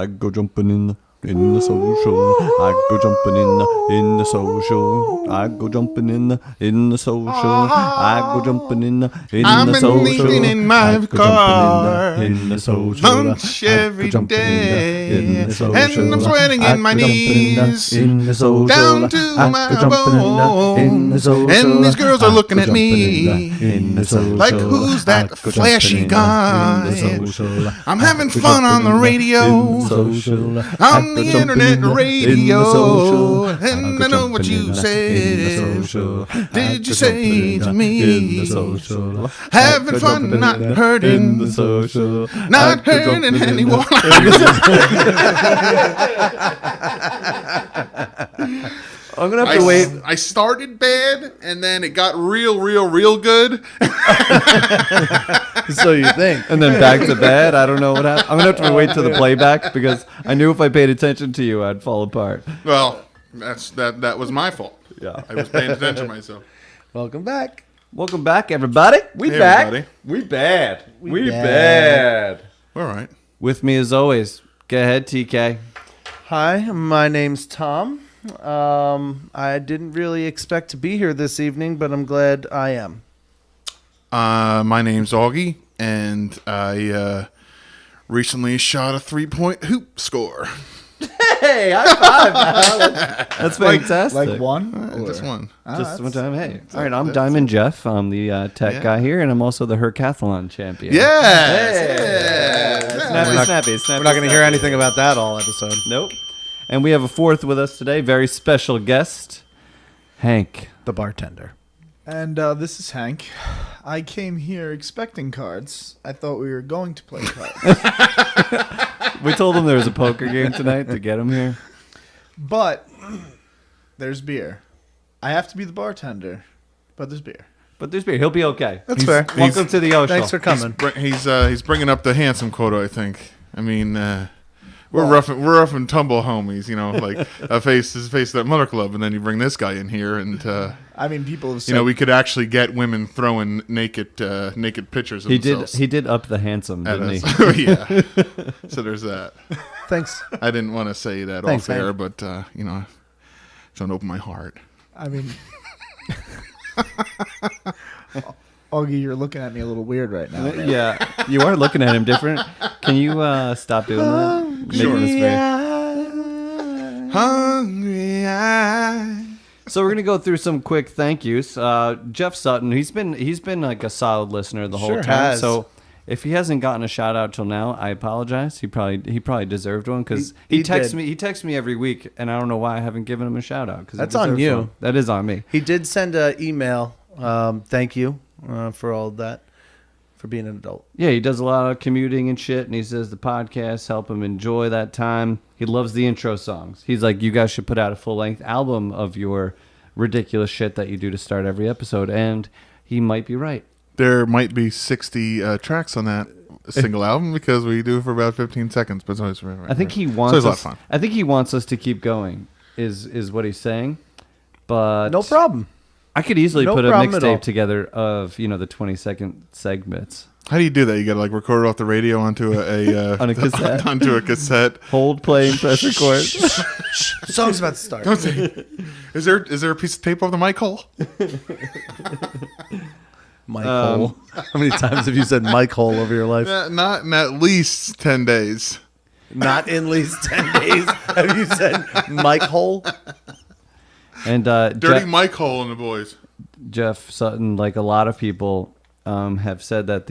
I go jumping in the social. I go jumping in the social. I go jumping in the social. I go jumping in the social. I've been leaving in my car in the social. lunch every day, in the social. and I'm sweating in my knees in the social. down to my bones. And these girls are looking at me like, who's that flashy guy? I'm having fun on the radio, on the internet radio, and I know what you said. Did you say to me, having fun, not hurting, not hurting anyone? I'm gonna have to wait. I started bad, and then it got real good. So you think. And then back to bed. I don't know what happened. I'm gonna have to wait to the playback because I knew if I paid attention to you, I'd fall apart. Well, that was my fault. Yeah, I was paying attention to myself. Welcome back. Welcome back, everybody. We Hey, back. everybody. We bad. We bad. bad. All right. With me as always. Go ahead, TK. Hi, my name's Tom. I didn't really expect to be here this evening, but I'm glad I am. My name's Augie, and I recently shot a 3-point hoop score. Hey, high five, man. That's fantastic. Like one? Just one. Just one time. Hey. All right, I'm Diamond Jeff. I'm the tech guy here, and I'm also the Hercathlon champion. Yes. Snappy. We're not going to hear anything about that all episode. Nope. And we have a fourth with us today. Very special guest, Hank. The bartender. And this is Hank. I came here expecting cards. I thought we were going to play cards. We told him there was a poker game tonight to get him here. But there's beer. I have to be the bartender, but there's beer. But there's beer. He'll be okay. That's fair. Welcome to the Ocial. Thanks for coming. He's bringing up the handsome quota, I think. I mean, we're rough and tumble homies, you know, like a face is face of that Mother Club, and then you bring this guy in here, and I mean, people have said, you know, we could actually get women throwing naked pictures of themselves. He did up the handsome, at didn't us. he? Yeah. So there's that. Thanks. I didn't want to say that Thanks, off air, Hank. but you know, trying to open my heart. I mean, Augie, you're looking at me a little weird right now. Yeah, you are looking at him different. Can you stop doing that? Sure. Making this very- Hungry eyes. So we're gonna go through some quick thank yous. Jeff Sutton, he's been like a solid listener the whole Sure time. has. So if he hasn't gotten a shout out till now, I apologize. He probably deserved one because He he texts did. me. He texts me every week, and I don't know why I haven't given him a shout out. That's on you. One. That is on me. He did send an email. Thank you for all of that, for being an adult. Yeah, he does a lot of commuting and shit, and he says the podcasts help him enjoy that time. He loves the intro songs. He's like, you guys should put out a full-length album of your ridiculous shit that you do to start every episode, and he might be right. There might be 60 tracks on that single album because we do it for about 15 seconds, but it's always I think he wants so it's a lot us. of fun. I think he wants us to keep going. Is what he's saying, but No problem. I could easily No put a problem at all. mixtape together of the 20-second segments. How do you do that? You got to like record it off the radio onto a On a cassette. onto a cassette. Hold, playing, press record. Song's about to start. Don't say. Is there a piece of tape over the mic hole? Mike Hole. How many times have you said Mike Hole over your life? Not in at least 10 days. Not in at least 10 days. Have you said Mike Hole? And Dirty Mike hole in the boys. Jeff Sutton, like a lot of people, have said that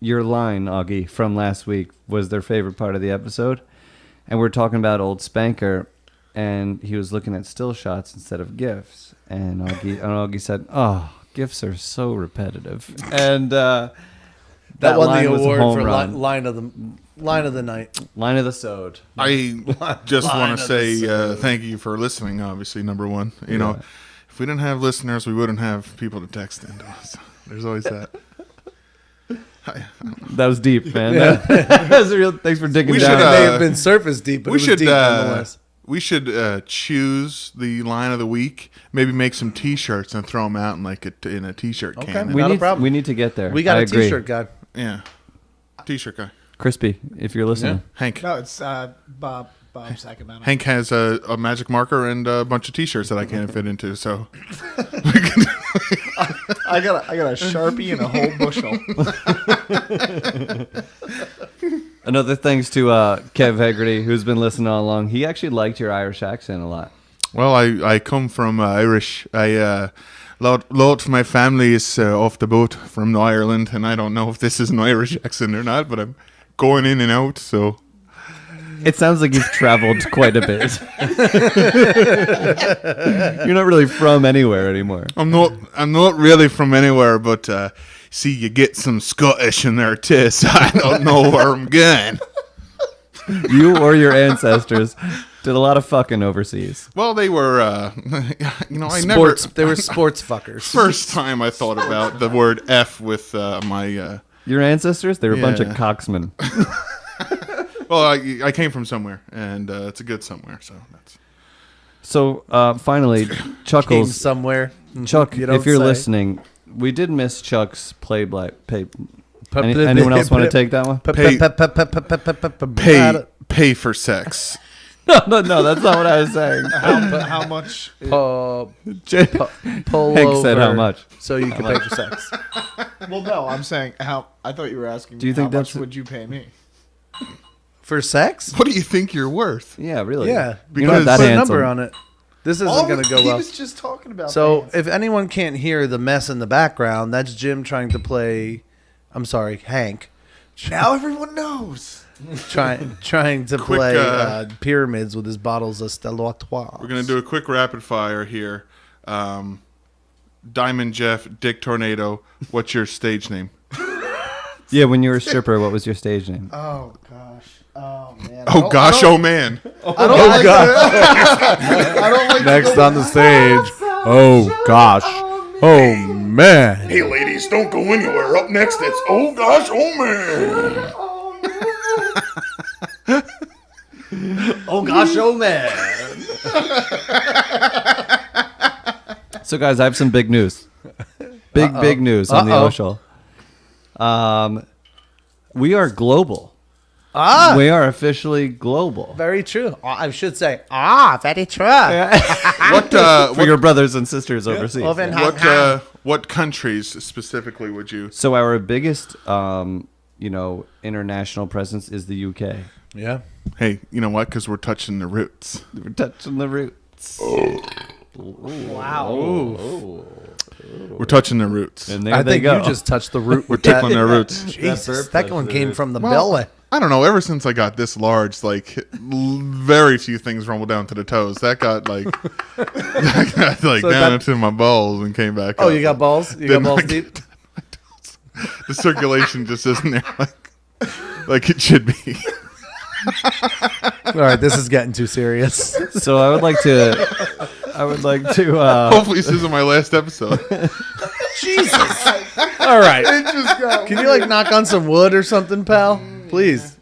your line, Augie, from last week was their favorite part of the episode. And we're talking about Old Spanker, and he was looking at still shots instead of GIFs. And Augie said, "Oh, GIFs are so repetitive." And that That won line the was a award home for run. line of the night. Line of the sode. I just Line want to of say the thank you for listening, obviously, number one. You know, if we didn't have listeners, we wouldn't have people to text into us. There's always that. That was deep, man. That was real. Thanks for digging We down. should, It may have been surface deep, but we it was should deep nonetheless. we should choose the line of the week. Maybe make some T-shirts and throw them out in a T-shirt Okay. can. Not a problem. We need to get there. We got I a agree. T-shirt guy. Yeah, T-shirt guy. Crispy, if you're listening. Hank. No, it's Bob Sacramento. Hank has a magic marker and a bunch of T-shirts that I can't fit into. So I got a Sharpie and a whole bushel. Another thanks to Kev Hegarty, who's been listening all along. He actually liked your Irish accent a lot. well, I come from Irish. A lot of my family is off the boat from Ireland, and I don't know if this is an Irish accent or not, but I'm going in and out. So It sounds like you've traveled quite a bit. You're not really from anywhere anymore. I'm not really from anywhere, but see, you get some Scottish in there too. So I don't know where I'm going. You or your ancestors did a lot of fucking overseas. Well, they were, They were sports fuckers. First time I thought about the word F with my. Your ancestors? They were a bunch of Yeah. cocksmen. Well, I came from somewhere, and it's a good somewhere. So that's. So finally, Came Chuckles. somewhere. Chuck, You don't if you're say. listening, we did miss Chuck's anyone else want to take that one? Pay for sex. No, that's not what I was saying. How much? Pull Hank said how over much. so you can pay for sex. Well, no, I'm saying how. I thought you were asking. Do you think how much that's- would you pay me? For sex? What do you think you're worth? Yeah, really. Yeah. You're not that Put a handsome. number on it. This isn't going to go He well. was just talking about. So bands. if anyone can't hear the mess in the background, that's Jim trying to play. I'm sorry, Hank. now everyone knows. Trying to Quick, play pyramids with his bottles of Stella Artois. We're gonna do a quick rapid fire here. Diamond Jeff, Dick Tornado. What's your stage name? Yeah, when you were a stripper, what was your stage name? Oh gosh. Oh man. Oh gosh, oh man. I don't like that. I don't like Next to on the stage. Oh gosh. Oh man. Hey ladies, don't go anywhere. Up next, it's oh gosh, oh man. Oh gosh, oh man. So guys, I have some big news. Big news on the Ocial. We are global. We are officially global. Very true. I should say, very true. For your brothers and sisters overseas. What countries specifically would you? So our biggest, international presence is the UK. Yeah. Hey, you know what? Because we're touching the roots. We're touching the roots. Wow. We're touching the roots. And there I they think go. you just touched the root. We're tickling their roots. Jesus, that one came from the Well, belly. I don't know. Ever since I got this large, very few things rumble down to the toes. That got So down that- into my balls and came back. Oh, up. you got balls? You got Didn't balls I deep? get the circulation just isn't there like it should be. All right, this is getting too serious. So I would like to. Hopefully, this isn't my last episode. Jesus. All right. Can you knock on some wood or something, pal? Please.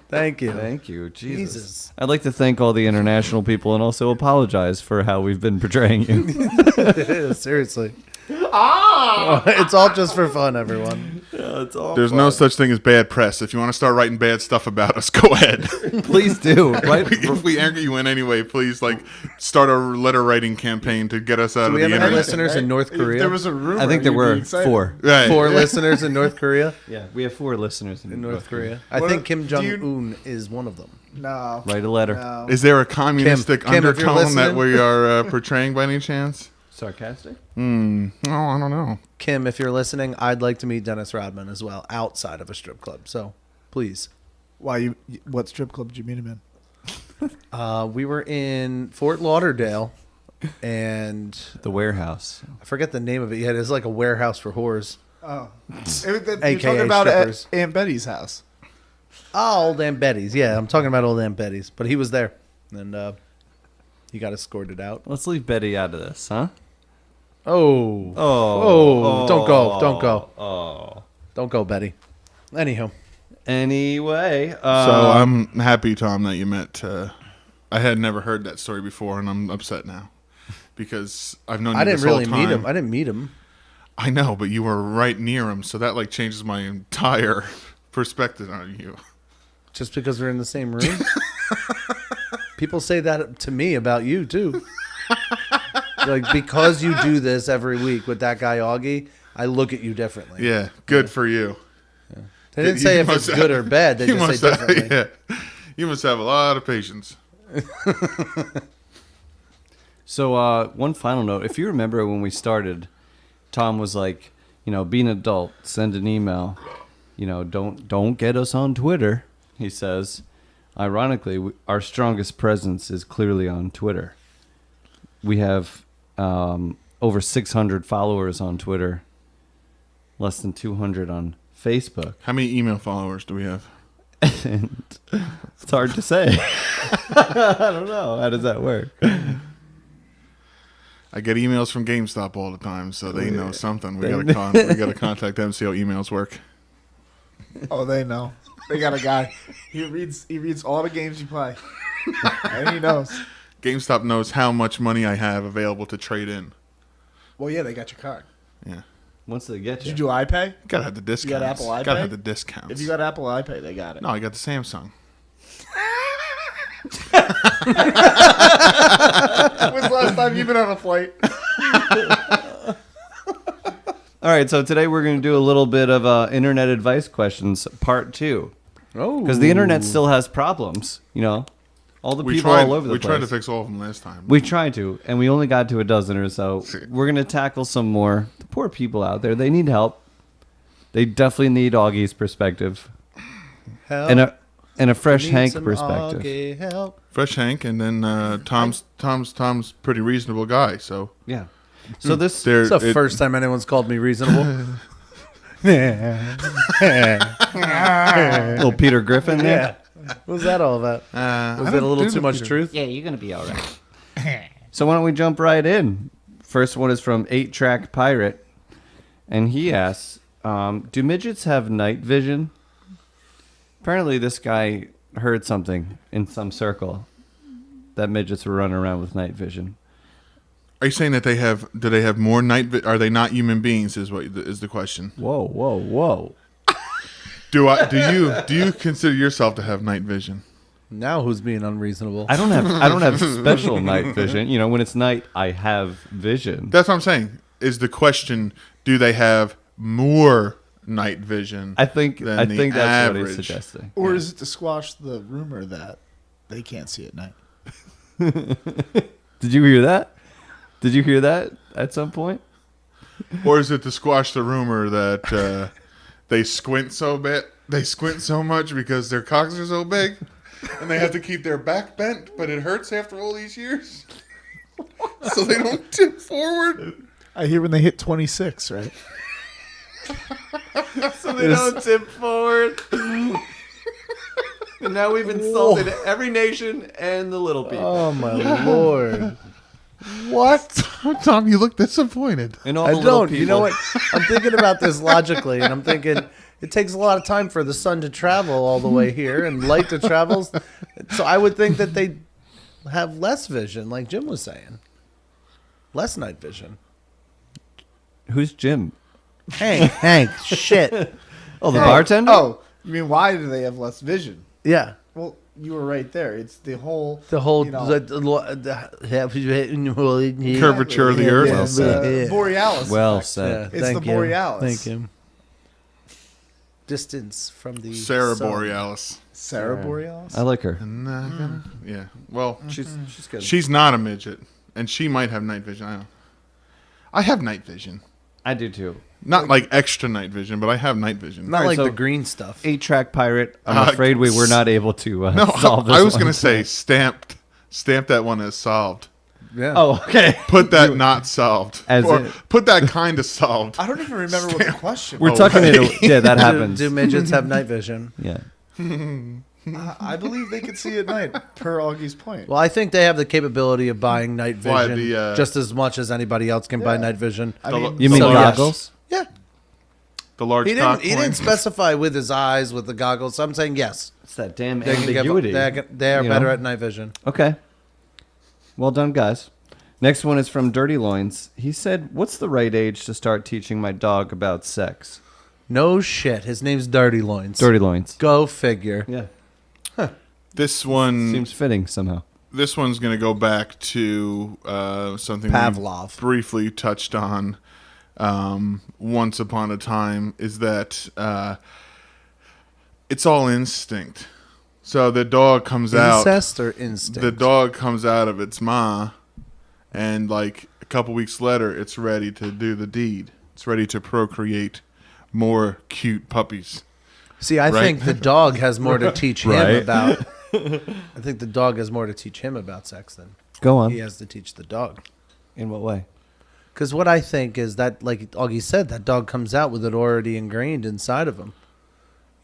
Thank you. Thank you, Jesus. Jesus. I'd like to thank all the international people and also apologize for how we've been portraying you. Seriously. It's all just for fun, everyone. There's no such thing as bad press. If you want to start writing bad stuff about us, go ahead. Please do. Right? If we anger you in any way, please start a letter writing campaign to get us out Do of we the have any internet. listeners in North Korea? There was a rumor. I think there you'd be were excited. 4. Right. 4 listeners in North Korea? Yeah, we have 4 listeners In North Korea. I What think if- Kim do Jong you- Un is one of them. No. Write a letter. No. Is there a communistic Kim, if you're undertone that listening- we are portraying by any chance? Sarcastic? No, I don't know. Kim, if you're listening, I'd like to meet Dennis Rodman as well, outside of a strip club. So, please. Why what strip club did you meet him in? We were in Fort Lauderdale, and The warehouse. I forget the name of it yet. It's like a warehouse for whores. Oh. AKA You're talking about strippers. Aunt Betty's house. Oh, old Aunt Betty's. Yeah, I'm talking about old Aunt Betty's. But he was there, and he got escorted out. Let's leave Betty out of this, huh? Oh. Oh. Don't go. Don't go. Oh. Don't go, Betty. Anywho. Anyway. So I'm happy, Tom, that you met. I had never heard that story before, and I'm upset now because I've known you I didn't this whole really meet time. him. I didn't meet him. I know, but you were right near him, so that changes my entire perspective on you. Just because we're in the same room? People say that to me about you, too. Like, because you do this every week with that guy, Augie, I look at you differently. Yeah, good for you. They didn't say if it's good or bad. They just say differently. Yeah. You must have a lot of patience. So one final note. If you remember when we started, Tom was like, be an adult, send an email. Don't get us on Twitter, he says. Ironically, our strongest presence is clearly on Twitter. We have over 600 followers on Twitter, less than 200 on Facebook. How many email followers do we have? And it's hard to say. I don't know. How does that work? I get emails from GameStop all the time, so they know something. We gotta contact them, see how emails work. Oh, they know. They got a guy. He reads all the games you play, and he knows. GameStop knows how much money I have available to trade in. Well, yeah, they got your card. Yeah. Once they get Did you. you do iPay? Gotta have the discounts. You got Apple iPay? Gotta have the discounts. If you got Apple iPay, they got it. No, I got the Samsung. When's the last time you've been on a flight? All right, so today we're going to do a little bit of internet advice questions, part 2. Oh. Because the internet still has problems, All the people all over the place. We tried to fix all of them last time. We tried to, and we only got to a dozen or so. We're going to tackle some more. The poor people out there, they need help. They definitely need Augie's perspective. Help. And a fresh Need Hank some perspective. Augie help. Fresh Hank, and then Tom's pretty reasonable guy. So Yeah. So this... It's the first time anyone's called me reasonable. little Peter Griffin there. What was that all about? Was it a little too much truth? Yeah, you're going to be all right. So why don't we jump right in? First one is from 8-Track Pirate. And he asks, do midgets have night vision? Apparently this guy heard something in some circle that midgets were running around with night vision. Are you saying that do they have more night are they not human beings is the question? Whoa. Do you consider yourself to have night vision? Now who's being unreasonable? I don't have special night vision. When it's night, I have vision. That's what I'm saying. Is the question, do they have more night vision? I think that's average? what he's suggesting. Or is it to squash the rumor that they can't see at night? Did you hear that? Did you hear that at some point? Or is it to squash the rumor that they squint so much because their cocks are so big and they have to keep their back bent, but it hurts after all these years? So they don't tip forward? I hear when they hit 26, right? So they don't tip forward. And now we've insulted every nation and the little people. Oh, my Lord. What? Tom, you look disappointed. And all I the little don't. people. You know what? I'm thinking about this logically, and I'm thinking it takes a lot of time for the sun to travel all the way here and light to travel. So I would think that they have less vision, like Jim was saying. Less night vision. Who's Jim? Hank, shit. Oh, the bartender? Oh, you mean why do they have less vision? Yeah. Well, you were right there. It's the whole... Curvature of the earth. Well said. Borealis Well effect. said. Yeah, It's thank the you. Borealis. Thank you. Distance from the Sarah sun. Borealis. Sarah Borealis? I like her. Yeah. Well, She's good. she's not a midget, and she might have night vision. I have night vision. I do too. Not like extra night vision, but I have night vision. Not Alright, like so- the green stuff. 8-Track Pirate. I'm afraid we were not able to No, solve this I was one. going to say stamp that one as solved. Yeah. Oh, okay. Put that not solved. As or in- put that kind of solved. I don't even remember what the question We're was. tucking it. Yeah, that happens. Do midgets have night vision? Yeah. I believe they could see at night, per Augie's point. Well, I think they have the capability of buying night Why, vision the, just as much as anybody else can buy Yeah. night vision. I mean, You mean So, yes. goggles? Yeah. The large He cock didn't point. specify with his eyes, with the goggles. So I'm saying yes. It's that damn They can give, ambiguity. they are you better know? at night vision. Okay. Well done, guys. Next one is from Dirty Loins. He said, "What's the right age to start teaching my dog about sex?" No shit. His name's Dirty Loins. Dirty Loins. Go figure. Yeah. This one Seems fitting somehow. This one's going to go back to something Pavlov. we briefly touched on once upon a time, is that it's all instinct. So the dog comes out. Incest or instinct? The dog comes out of its ma, and like a couple weeks later, it's ready to do the deed. It's ready to procreate more cute puppies. See, I think the dog has more to teach him Right. about. I think the dog has more to teach him about sex than Go on. he has to teach the dog. In what way? Because what I think is that, like Augie said, that dog comes out with it already ingrained inside of him.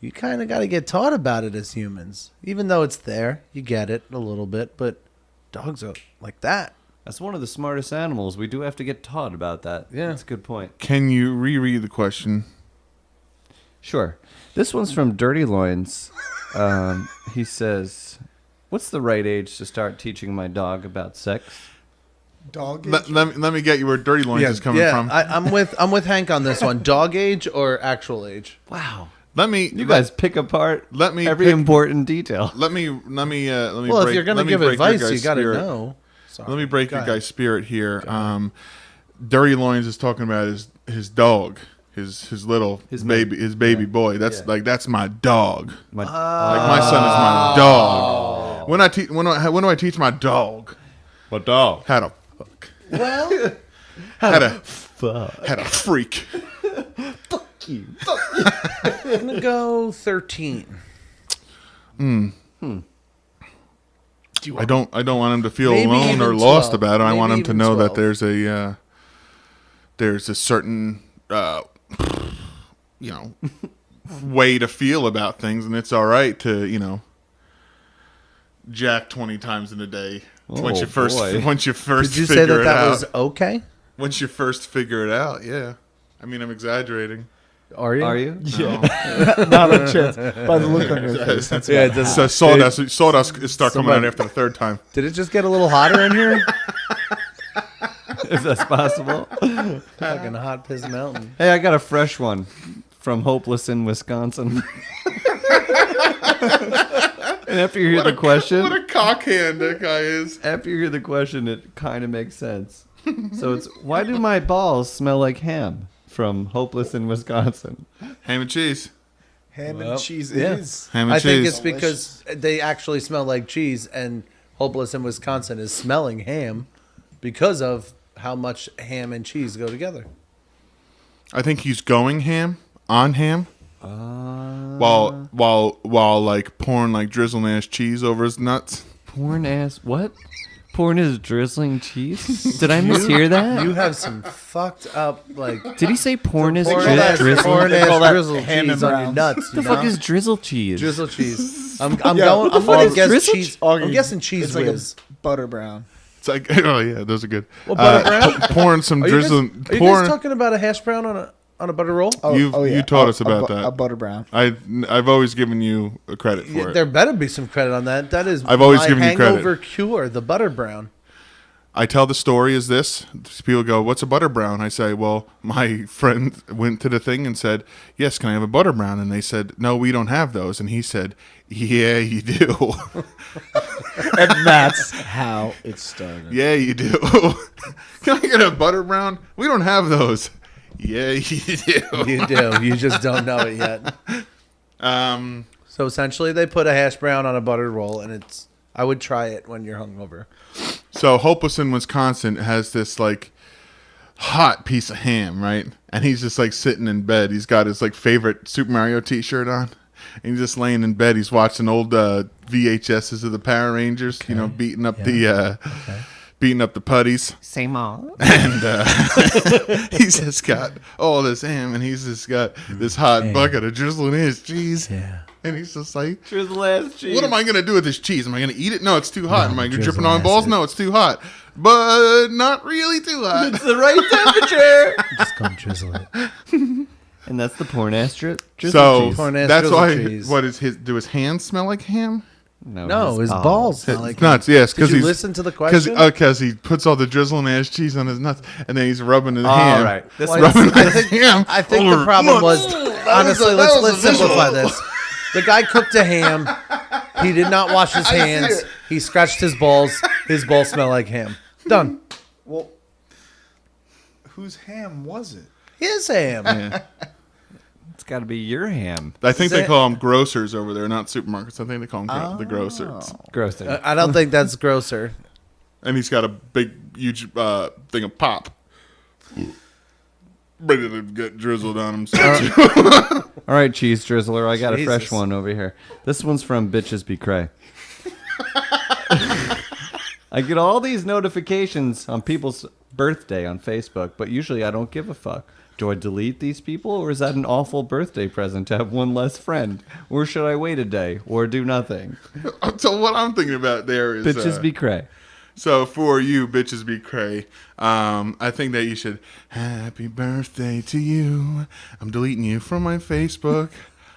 You kind of got to get taught about it as humans. Even though it's there, you get it a little bit, but dogs are like that. That's one of the smartest animals. We do have to get taught about that. Yeah. That's a good point. Can you reread the question? Sure. This one's from Dirty Loins. He says, "What's the right age to start teaching my dog about sex?" Dog. Let me get you where Dirty Loins is coming from. I'm with Hank on this one. Dog age or actual age? Wow. You guys pick apart let me every pick- important detail. Let me. Well, if you're going to give advice, you got to know. Sorry. Let me break Go your ahead. guy's spirit here. Dirty Loins is talking about his dog, his little baby boy. That's that's my dog. My, Like my son is my dog. When do I teach my dog? my dog. How to fuck. Well, How to Fuck. how to freak. I'm going to go 13. I don't want him to feel Maybe alone even or lost 12. about it. I want Maybe him to even know that 12. there's a certain way to feel about things, and it's all right to jack 20 times in a day. Once you first boy. Did you say figure that it that out. was okay? Once you first figure it out, yeah. I mean, I'm exaggerating. Are you? Are you? Not a chance. By the look on your face. That's Yeah, about it does. So sawdust is start coming out Somebody- after the third time. Did it just get a little hotter in here? If that's possible. Fucking hot piss mountain. Hey, I got a fresh one from Hopeless in Wisconsin. And after you hear the question, What a cockhand that guy is. after you hear the question, it kind of makes sense. So it's, why do my balls smell like ham? From Hopeless in Wisconsin. Ham and cheese. ham Well, and cheese yeah. is. Ham and I cheese. think it's because they actually smell like cheese, and Hopeless in Wisconsin is smelling ham because of how much ham and cheese go together. I think he's going ham on ham. While like pouring like drizzle ass cheese over his nuts. Porn ass. What? Porn is drizzling cheese? Did I mishear that? You have some fucked up, like, Did he say porn is porn drizzle? ass, drizzle? porn They call ass that drizzle ham cheese and on your browns. nuts. What the you fuck know? is drizzle cheese? Drizzle cheese? I'm Yeah, going. what the I'm fuck going is to guess drizzle cheese. Augie, I'm guessing cheese it's like whiz. a butter brown. It's like, oh yeah, those are good. Well, butter brown? Pouring some Are you guys, drizzle. are you guys Pouring. talking about a hash brown on a butter roll? You taught us about that. A butter brown. I've always given you a credit for it. There better be some credit on that. That is I've always my given you credit. hangover cure, the butter brown. I tell the story as this. People go, "What's a butter brown?" I say, "Well, my friend went to the thing and said, yes, can I have a butter brown?" And they said, "No, we don't have those." And he said, "Yeah, you do." And that's how it started. Yeah, you do. Can I get a butter brown? We don't have those. Yeah, you do. You do. You just don't know it yet. So essentially, they put a hash brown on a buttered roll, and it's. I would try it when you're hungover. So Hopeless in Wisconsin has this like hot piece of ham, right? And he's just like sitting in bed. He's got his like favorite Super Mario T-shirt on. And he's just laying in bed. He's watching old VHSs of the Power Rangers, you know, beating up the putties. Same all. And he's just got all this ham, and he's just got this hot bucket of drizzling his cheese. Yeah. And he's just like, Drizzle ass cheese. what am I going to do with this cheese? Am I going to eat it? No, it's too hot. No, Am I drizzle dripping on acid. balls? No, it's too hot. But not really too hot. It's the right temperature. Just come drizzle it. And that's the porn ass drizzle So cheese. Porn ass that's drizzle why. cheese. What is his? Do his hands smell like ham? No, his balls smell like Nuts. Yes, Did because you he's listen to the question? because he puts all the drizzling ass cheese on his nuts, and then he's rubbing his ham. All right. This Well, Rubbing I his think, ham. I think over the problem nuts. was honestly. that was Let's a visual. simplify this. The guy cooked a ham. He did not wash his hands. He scratched his balls. His balls smell like ham. Done. Well, whose ham was it? His ham. Yeah. It's got to be your ham. I think Is they it- call them grocers over there, not supermarkets. I think they call them the grocers. Gross. I don't think that's grosser. And he's got a big, huge thing of pop. Ready to get drizzled on him. All right, cheese drizzler. I got a fresh Jesus. one over here. This one's from Bitches Be Cray. I get all these notifications on people's birthday on Facebook, but usually I don't give a fuck. Do I delete these people, or is that an awful birthday present to have one less friend? Or should I wait a day, or do nothing? So what I'm thinking about there is... Bitches Be Cray. So for you, bitches be cray, I think that you should, happy birthday to you. I'm deleting you from my Facebook.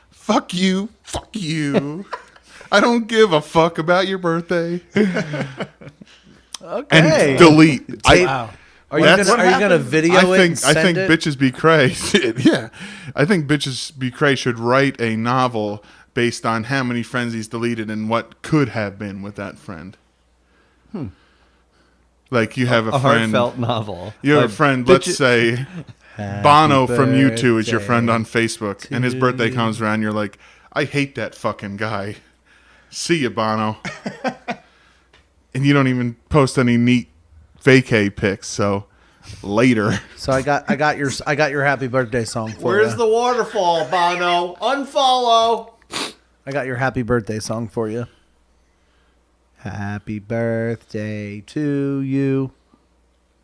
Fuck you. Fuck you. I don't give a fuck about your birthday. Okay. And delete. Wow. Are you That's- gonna video I it? think And send I think it? bitches be cray. Yeah, I think bitches be cray should write a novel based on how many friends he's deleted and what could have been with that friend. Like you have a A friend. heartfelt novel. You have a Like, friend. Let's bitches- say Bono from U2 is your friend on Facebook, and his birthday comes around. You're like, I hate that fucking guy. See you, Bono. And you don't even post any neat vacay pics. So later. So I got your happy birthday song for you. the waterfall, Bono? Unfollow. I got your happy birthday song for you. Happy birthday to you.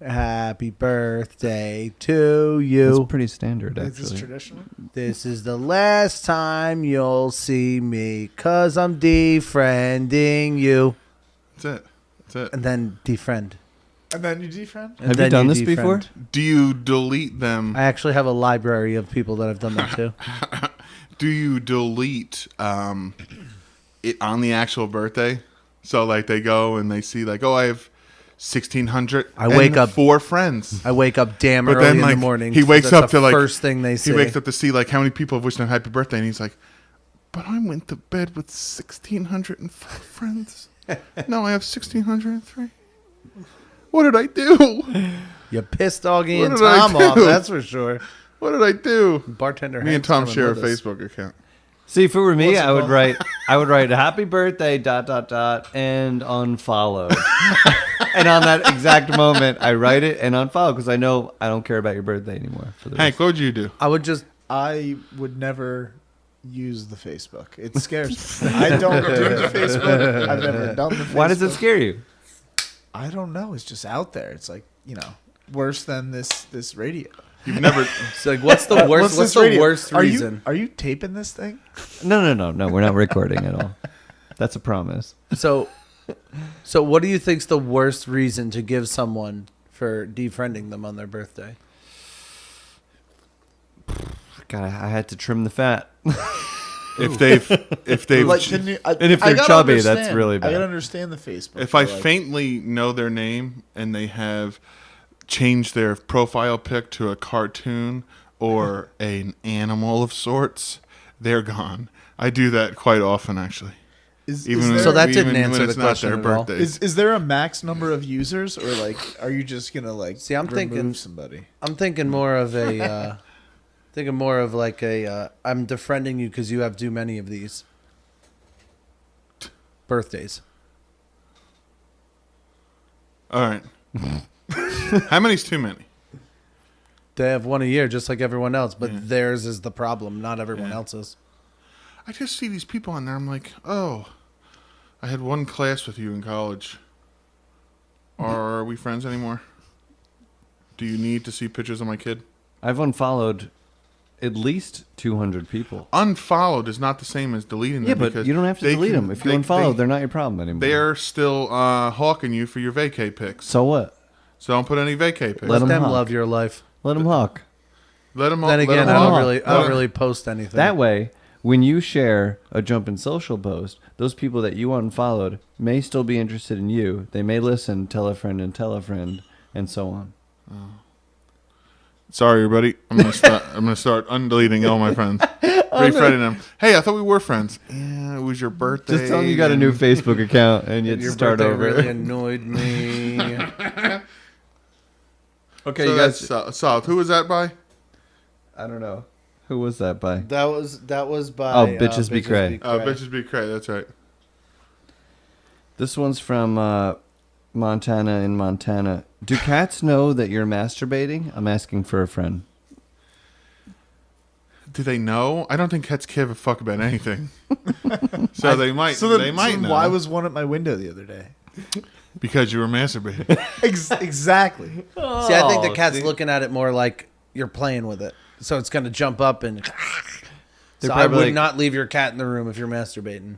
Happy birthday to you. It's pretty standard, Is this actually. traditional? This is the last time you'll see me, 'cause I'm defriending you. That's it. That's it. And then defriend. And then you defriend? And Have then you done this defriend. before? Do you delete them? I actually have a library of people that have done that too. Do you delete it on the actual birthday? So like they go and they see like, oh, I have 1,600. I wake up- 4 friends. I wake up damn But early then, in like, the morning. he wakes That's up the to, like, first thing they say. He wakes up to see like how many people have wished him happy birthday, and he's like, but I went to bed with 1,604 friends. No, I have 1,603. What did I do? You pissed Augie What and did I Tom off, do? that's for sure. What did I do? Bartender. Me and Hank's Tom coming share a with us. Facebook account. See, if it were me, What's it I would called? write happy birthday ... and unfollowed. And on that exact moment, I write it and unfollow because I know I don't care about your birthday anymore. For the Hank, what would you do? I would just I would never use the Facebook. It scares me. I don't do the Facebook. I've never done the Facebook. Why does it scare you? I don't know. It's just out there. It's like, worse than this radio. You've never. It's like, what's the worst? What's this the radio? worst reason? Are you taping this thing? No. We're not recording at all. That's a promise. So what do you think's the worst reason to give someone for defriending them on their birthday? God, I had to trim the fat. If they've Like, can you, And if I they're gotta chubby, that's understand. really I bad. gotta understand the Facebook. if I but, like, faintly know their name and they have changed their profile pic to a cartoon or an animal of sorts, they're gone. I do that quite often, actually. is Even So that didn't even when answer it's the not question their at all. birthday. is there a max number of users, or like, are you just gonna like See, I'm remove thinking- somebody? I'm thinking more of a, I'm defriending you because you have too many of these birthdays. All right. How many's too many? They have one a year, just like everyone else, but Yeah. theirs is the problem, not everyone Yeah. else's. I just see these people on there. I'm like, oh, I had one class with you in college. Are we friends anymore? Do you need to see pictures of my kid? I've unfollowed at least 200 people. Unfollowed is not the same as deleting them. Yeah, but because you don't have to they delete can- them. If you unfollow, they're not your problem anymore. They're still hawking you for your vacay pics. So what? So don't put any vacay pics. Let Let 'em them hawk. love your life. Let them hawk. Let them. Then again, I don't really post anything. That way, when you share a Jumpin' Social post, those people that you unfollowed may still be interested in you. They may listen, tell a friend, and so on. Sorry, everybody. I'm gonna start undeleting all my friends. Refriending them. Hey, I thought we were friends. Yeah, it was your birthday. Just tell them you got a new Facebook account and you Your start birthday over. really annoyed me. Okay, So you guys. that's solid. Who was that by? I don't know. Who was that by? That was by Bitches Be Cray. Oh, Bitches Be Cray. That's right. This one's from Montana in Montana. Do cats know that you're masturbating? I'm asking for a friend. Do they know? I don't think cats give a fuck about anything. So they might. They might know. Why was one at my window the other day? Because you were masturbating. Exactly. See, I think the cat's looking at it more like you're playing with it, so it's gonna jump up and. So I would not leave your cat in the room if you're masturbating.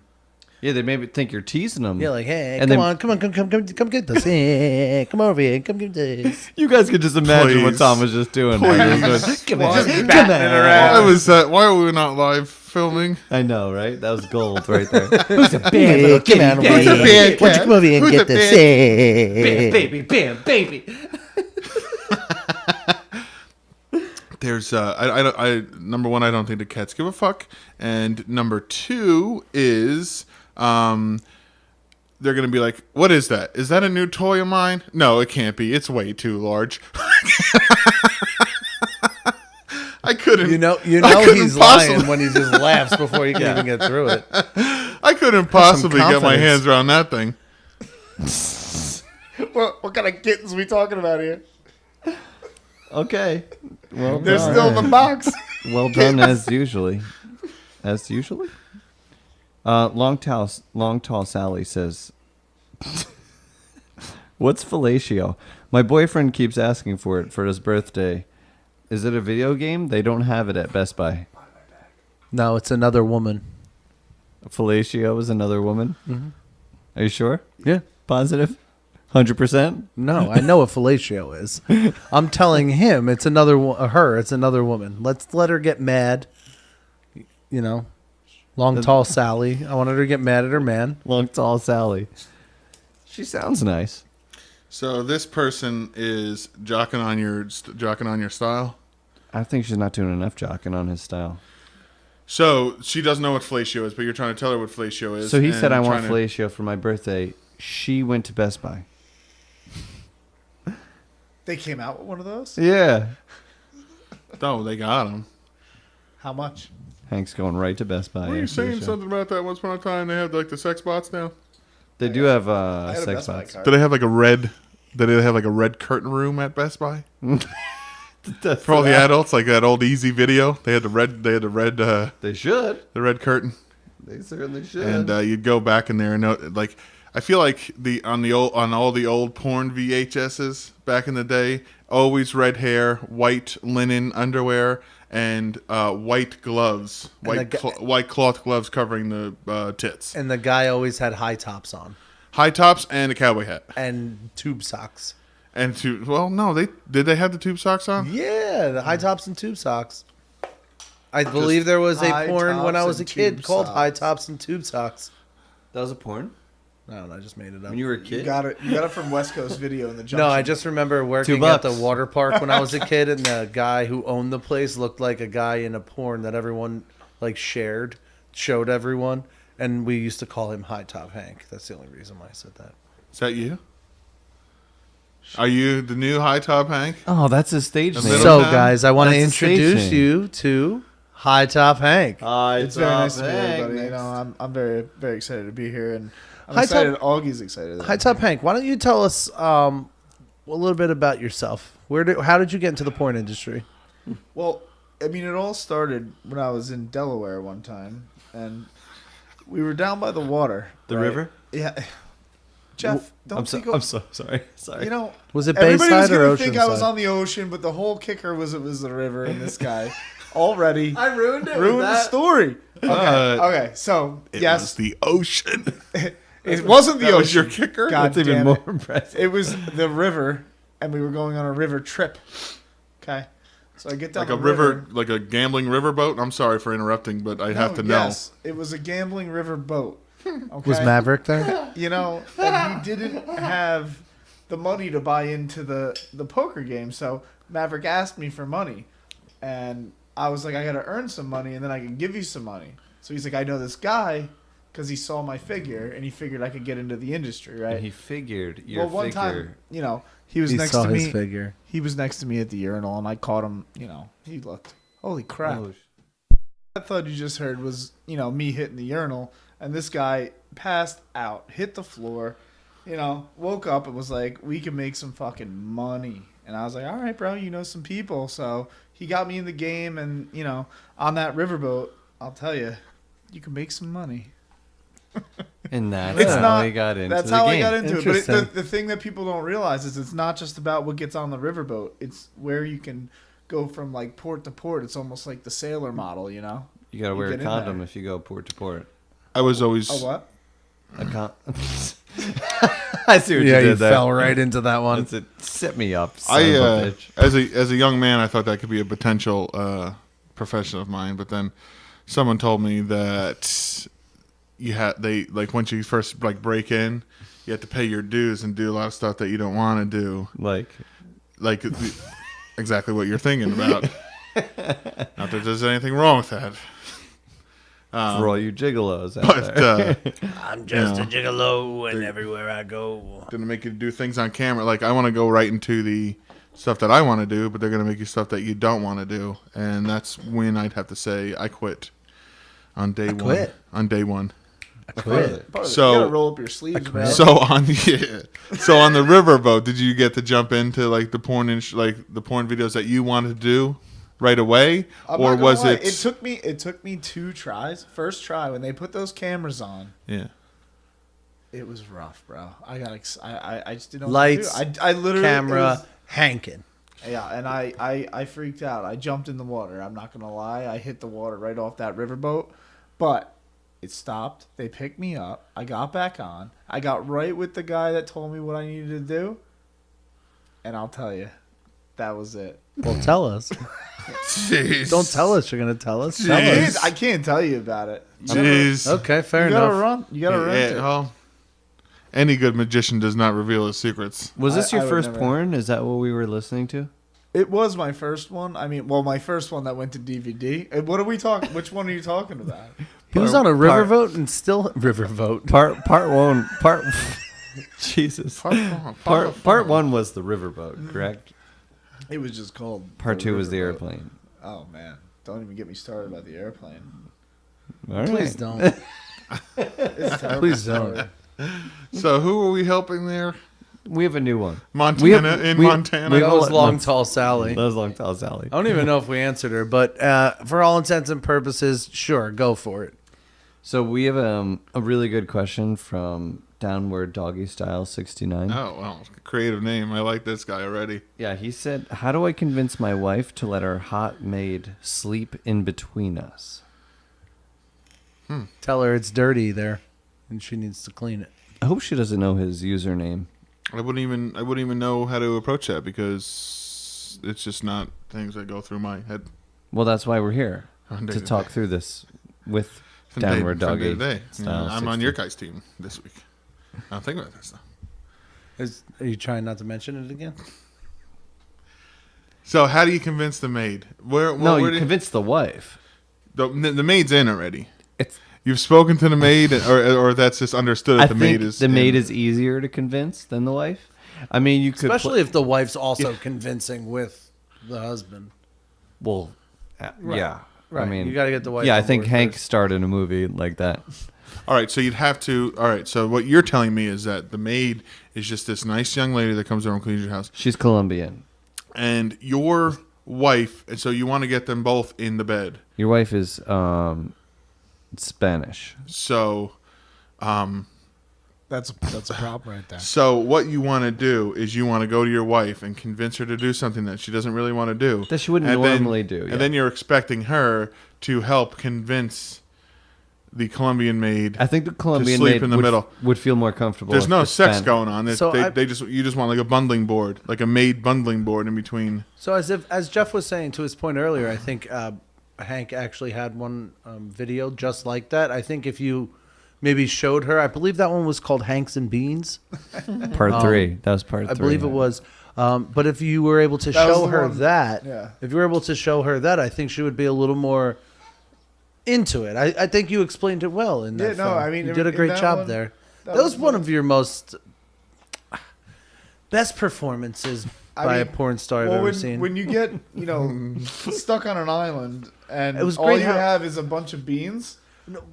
Yeah, they maybe think you're teasing them. Yeah, like, hey, And come get this. Hey, come over here, come get this. You guys could just imagine what Please. Tom was just doing. Come on, just batting it around. Why was that? Why are we not live filming? I know, right? That was gold right there. Who's a bad little kitty? Come on, Who's a bad cat? Why don't you come over here and Who's get a this? bad- Hey. Bam, baby. There's I number one, I don't think the cats give a fuck, and number two is they're gonna be like, what is that? Is that a new toy of mine? No, it can't be. It's way too large. I couldn't. You know couldn't he's possibly- lying when he just laughs before you can even get through it. I couldn't possibly get my confidence. hands around that thing. What kind of kittens we talking about here? Okay. Well, They're done. still in the box. Well done as usually. As usually. Long tall Sally says, "What's fellatio? My boyfriend keeps asking for it for his birthday. Is it a video game? They don't have it at Best Buy. No, it's another woman. Fellatio is another woman. Mm-hmm. Are you sure? Yeah. Positive? 100%? No, I know what fellatio is. I'm telling him it's another her. It's another woman. Let's let her get mad. You know, long tall Sally. I wanted her to get mad at her man. Long tall Sally. She sounds nice. So this person is jocking on your style. I think she's not doing enough jocking on his style. So she doesn't know what fellatio is, but you're trying to tell her what fellatio is. So he said, I want trying to- fellatio for my birthday. She went to Best Buy. They came out with one of those? Yeah. Oh, they got him. How much? Hank's going right to Best Buy. Were you after the saying show. something about that once upon a time? They have like the sex bots now. They do have I had a sex Best Buy bots. card. Do they have like a red? Do they have like a red curtain room at Best Buy for all the adults? Like that old Easy Video. They had the red. They had the red. They should. The red curtain, They certainly should. and you'd go back in there and like. I feel like on all the old porn VHSs back in the day, always red hair, white linen underwear, and white gloves, white cloth gloves covering the tits, And the guy always had high tops on high tops, and a cowboy hat, and tube socks. and no, they have the tube socks on? Yeah, the high tops and tube socks. I believe there was a high porn when I tops was a and kid tube called socks. High Tops and Tube Socks. that was a porn? I don't know, I just made it up. When you were a You kid? got it. You got it from West Coast Video in the junction. No, I just remember working at the $2. water park when I was a kid, and the guy who owned the place looked like a guy in a porn that everyone like showed everyone, and we used to call him High Top Hank. That's the only reason why I said that. Is that you? Are you the new high top Hank? Oh, that's his stage A name. middle So, town? guys, I want to That's the stage introduce name. you to High Top Hank. It's very nice to meet everybody. You know, I'm very, very excited to be here, and I'm High excited. Top- Augie's excited. High Top Hank, why don't you tell us a little bit about yourself? How did you get into the porn industry? Well, I mean, it all started when I was in Delaware one time, and we were down by the water. The right? river? Yeah. Jeff, don't I'm think so sorry. Sorry. You know, Was it everybody was Bayside or gonna think I was Oceanside? on the ocean, but the whole kicker was it was the river and this guy already I ruined it. ruined the story. Okay, so It yes, was the ocean. it wasn't the That ocean. was your kicker? God That's even damn more it. impressive. It was the river, and we were going on a river trip. Okay, so I get down Like a the river, like a gambling river boat. I'm sorry for interrupting, but I have to know. Yes, it was a gambling river boat. Okay? Was Maverick there? You know, and he didn't have the money to buy into the poker game, so Maverick asked me for money, and I was like, I got to earn some money and then I can give you some money. So he's like, I know this guy because he saw my figure and he figured I could get into the industry, right? And he figured your well, one figure. time, he was He next saw to his me. figure. He was next to me at the urinal and I caught him, he looked. Holy crap. Oh, I thought you just heard was, me hitting the urinal, and this guy passed out, hit the floor, woke up and was like, we can make some fucking money. And I was like, all right, bro, you know some people. So he got me in the game, and, on that riverboat, I'll tell you, you can make some money. and that's It's how not- he got into That's the how game. I got into it. But Interesting. the thing that people don't realize is it's not just about what gets on the riverboat. It's where you can go from, like, port to port. It's almost like the sailor model, You gotta wear a get in condom there. if you go port to port. I was always. Oh, what? I see what you did there. fell right into that one. That's it. Set me up, son of a bitch. As a young man, I thought that could be a potential profession of mine. But then someone told me that once you first break in, you have to pay your dues and do a lot of stuff that you don't want to do. Like, Exactly what you're thinking about. Not that there's anything wrong with that. for all you gigolos out But there. I'm just a gigolo, and everywhere I go. Gonna make you do things on camera. Like, I want to go right into the stuff that I want to do, but they're gonna make you stuff that you don't want to do, and that's when I'd have to say I quit on day one. quit. On day one. Quit. So- you gotta roll up your sleeves, man. So on the riverboat, did you get to jump into like the porn the porn videos that you wanted to do right away, I'm or not gonna was lie, it? It took me 2 tries. First try when they put those cameras on, Yeah. it was rough, bro. I just didn't know Lights, what to do. I literally Camera, hanking. and I freaked out. I jumped in the water. I'm not gonna lie. I hit the water right off that riverboat, but it stopped. They picked me up. I got back on. I got right with the guy that told me what I needed to do, and I'll tell you, that was it. Well, tell us. Jeez. Don't tell us. You're gonna tell us. Tell us. I can't tell you about it. Jeez. Okay, fair You gotta enough. run. You gotta run. Yeah, well, any good magician does not reveal his secrets. Was this I your would first never- porn? Is that what we were listening to? It was my first one. I mean, my first one that went to DVD. What are we talking? Which one are you talking about? He was on a riverboat and still riverboat. Part one. Jesus. Part one was the riverboat, correct? It was just called. Part two was the Riverboat. airplane. Oh man, don't even get me started about the airplane. All right. Please don't. It's terrible. Please don't. story. So who are we helping there? We have a new one. Montana we- Montana. That was Long Tall Sally. That was Long Tall Sally. I don't even know if we answered her, but for all intents and purposes, sure, go for it. So we have a really good question from Downward Doggy Style 69. Oh, well, creative name. I like this guy already. Yeah, he said, "How do I convince my wife to let our hot maid sleep in between us?" Tell her it's dirty there, and she needs to clean it. I hope she doesn't know his username. I wouldn't even know how to approach that because it's just not things that go through my head. Well, that's why we're here From day to to talk day. through this with From Downward day, from Doggy day to day. Style. I'm on 60. your guys' team this week. I don't think about this stuff. Are you trying not to mention it again? So how do you convince the maid? No, where you do convince the wife. the maid's in already. It's. You've spoken to the maid, or that's just understood that I the think maid is the maid in. is easier to convince than the wife. I mean, you could Especially if the wife's also convincing with the husband. well, yeah. Right. I mean, You gotta get the wife Yeah, I on think board Hank first. starred in a movie like that. All right, so you'd have to. All right, so what you're telling me is that the maid is just this nice young lady that comes over and cleans your house, She's Colombian. and your wife, and so you want to get them both in the bed. Your wife is Spanish. So, That's a problem right there. so what you want to do is you want to go to your wife and convince her to do something that she doesn't really want to do. That she wouldn't And then- normally do. Yeah. And then you're expecting her to help convince the Colombian maid. I think the Colombian sleep maid in the middle. would feel more comfortable. There's if no the sex Span- going on. So You just want like a bundling board, like a maid bundling board in between. So as Jeff was saying to his point earlier, I think Hank actually had one video just like that. I think if you maybe showed her. I believe that one was called Hanks and Beans. Part 3. That was part 3. I believe it was. But if you were able to That was show the her one- that, yeah. if you were able to show her that, I think she would be a little more into it. I think you explained it well in that Yeah, no, film. I mean, you in- did a in great that job one- there. that That was was one one- of your most best performances by a porn star I've well, ever seen. when you get stuck on an island and It was all great you how- have is a bunch of beans.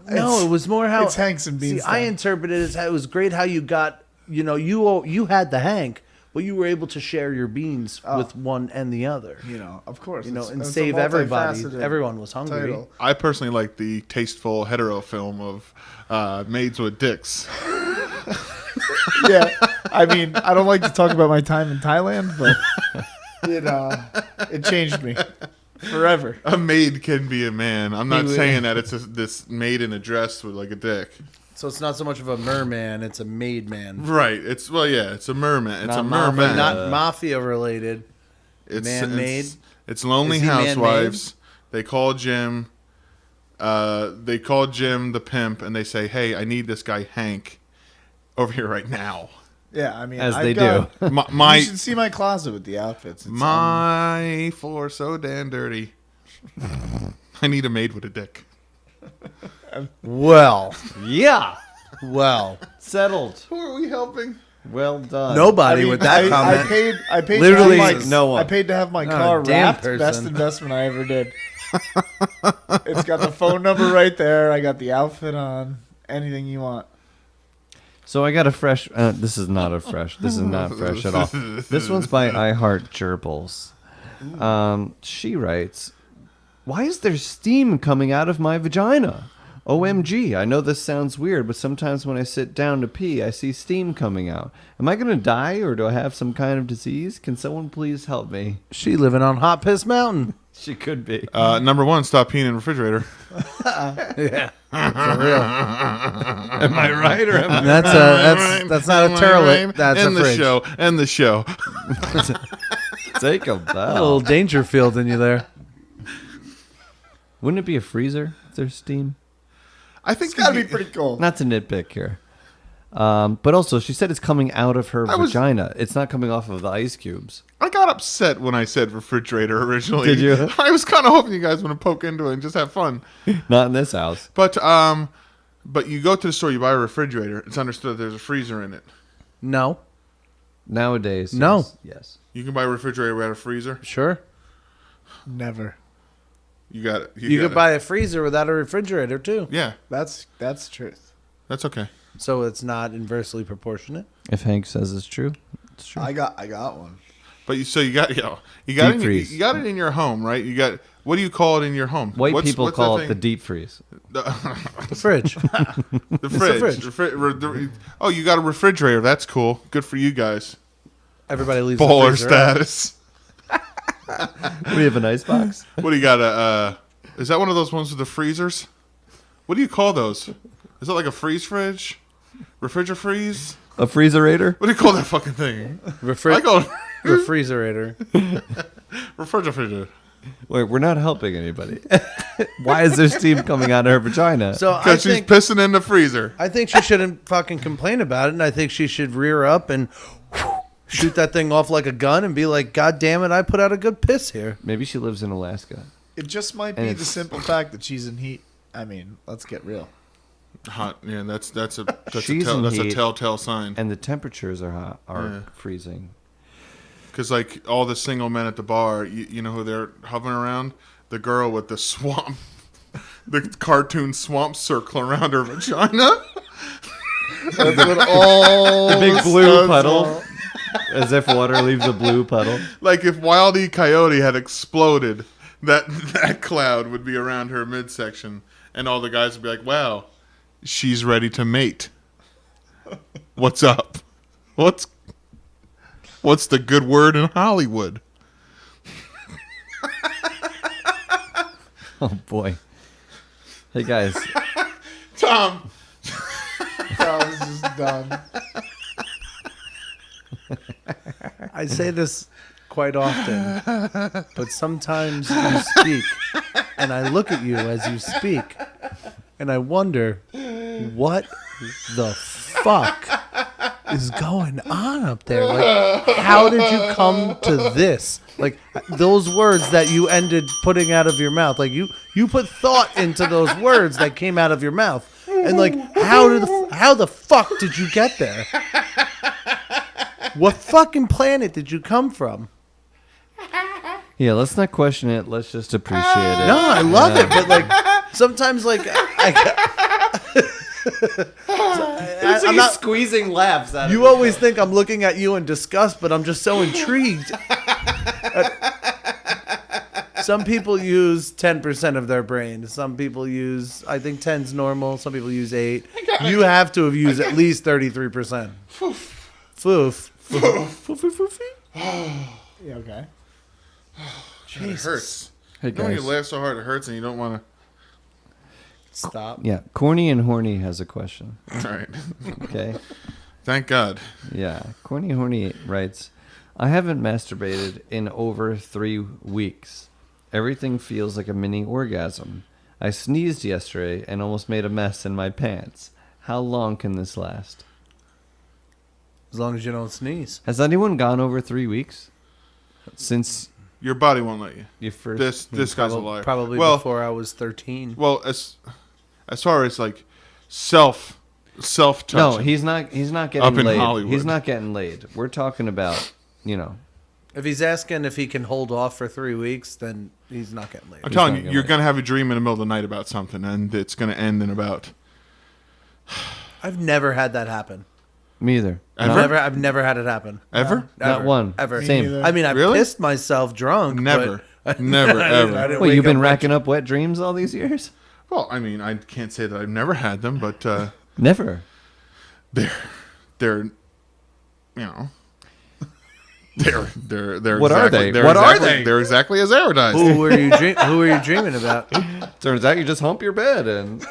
No, it was more how it's Hanks and Beans See, I time. interpreted it as how it was great how you got. You had the Hank, but you were able to share your beans with one and the other. Of course. And it's a save everybody. multifaceted Everyone was hungry. title. I personally like the tasteful hetero film of maids with dicks. Yeah, I mean, I don't like to talk about my time in Thailand, but it changed me forever. A maid can be a man. I'm not He would- saying that it's this maid in a dress with like a dick. So it's not so much of a merman; it's a maid man. Right. It's a merman. It's Not a mafia, merman. Not mafia related. It's man-made? It's lonely Is he man-made? housewives. They call Jim. They call Jim the pimp, and they say, "Hey, I need this guy Hank over here right now." Yeah, I mean, As I've they got- do. My you should see my closet with the outfits. It's, my floor so damn dirty. I need a maid with a dick. Well, Yeah. well, Settled. Who are we helping? Well done. nobody with that I comment. paid Literally to have my, no one. I paid to have my car damn wrapped. person. Best investment I ever did. It's got the phone number right there. I got the outfit on. Anything you want. So I got a fresh. This is not a fresh. This is not fresh at all. This one's by I Heart Gerbils. She writes, "Why is there steam coming out of my vagina? OMG! I know this sounds weird, but sometimes when I sit down to pee, I see steam coming out. Am I gonna die, or do I have some kind of disease? Can someone please help me?" She living on Hot Piss Mountain. She could be. Number one, stop peeing in the refrigerator. Yeah, for real. Am I right, or am I? That's not a turlet. That's End a the fridge. show. End the show. Take a A bow. little Dangerfield in you there. Wouldn't it be a freezer if there's steam? I think It's got to be pretty cool. Not to nitpick here. But also, she said it's coming out of her vagina. It's not coming off of the ice cubes. I got upset when I said refrigerator originally. Did you? I was kind of hoping you guys want to poke into it and just have fun. Not in this house. But you go to the store, you buy a refrigerator. It's understood there's a freezer in it. No, Nowadays, No. Yes. You can buy a refrigerator without a freezer. sure. Never. You got it. You could buy a freezer without a refrigerator too. Yeah, That's truth. that's okay. So it's not inversely proportionate. If Hank says it's true, it's true. I got one. But you got Deep freeze. you got it in your home, right? You got what do you call it in your home? White people what's call that it the thing? deep freeze. The fridge. The fridge. fridge. Oh, you got a refrigerator. That's cool. Good for you guys. Everybody leaves the Baller freezer out. status. We have an ice box. What do you got? Is that one of those ones with the freezers? What do you call those? Is it like a freeze fridge? Refrigerator? A freezerator. What do you call that fucking thing? I call it Refrigerator. refrigerator. Wait, we're not helping anybody. Why is there steam coming out of her vagina? So I Because she's think pissing in the freezer. she shouldn't fucking complain about it, and I think she should rear up and shoot that thing off like a gun and be like, "God damn it, I put out a good piss here." Maybe she lives in Alaska. It just might And be the it's- simple fact that she's in heat. I mean, let's get real. Hot. Yeah, that's a She's in heat. telltale sign. And the temperatures are hot, Yeah. freezing. Because like all the single men at the bar, you know who they're hovering around? The girl with the swamp, the cartoon swamp circle around her vagina. That's what all The big the blue studs puddle. want. As if water leaves a blue puddle. Like if Wild E. Coyote had exploded, that cloud would be around her midsection, and all the guys would be like, "Wow, she's ready to mate. What's up? What's the good word in Hollywood?" Oh boy. Hey guys. Tom, I was just done. I say this quite often, but sometimes you speak, and I look at you as you speak, and I wonder what the fuck is going on up there? Like, how did you come to this? Like, those words that you ended putting out of your mouth. Like, you put thought into those words that came out of your mouth. And, like, how the fuck did you get there? What fucking planet did you come from? Yeah, let's not question it. Let's just appreciate it. No, I love it, but like sometimes, like I'm not squeezing laughs out You always think I'm looking at you in disgust, but I'm just so intrigued. Some people use 10% of their brain. Some people use, I think 10's normal. Some people use 8. You have to have used at least 33%. Foof. Yeah, okay. It hurts. Hey You know when you guys. laugh so hard it hurts and you don't want Stop. Yeah, Corny and Horny has a question. to. All right. Okay. Thank God. Yeah, Corny and Horny writes, I haven't masturbated in over 3 weeks. Everything feels like a mini orgasm. I sneezed yesterday and almost made a mess in my pants. How long can this last? As long as you don't sneeze. Has anyone gone over 3 weeks since Your body won't let you. you first? This guy's a liar. Probably well, before I was 13. Well, as far as like self touching. No, he's not getting Up in laid. Hollywood. He's not getting laid. We're talking about, If he's asking if he can hold off for 3 weeks, then he's not getting laid. I'm telling not you, gonna you're let gonna have a dream in the middle of the night about something, and it's gonna end in about. I've never had that happen. me either. Ever? I've never had it happen. Ever? Not one. Ever. Same. neither. I mean, I Really? pissed myself drunk. Never. but- Never, ever. I didn't Well, wake you've been up racking up wet dreams all these years? Well, I mean, I can't say that I've never had them, but Never. they're, you know, they're What are exactly, they? They're What are exactly, they? They're exactly as advertised. Who were you dreaming about? Turns out you just hump your bed and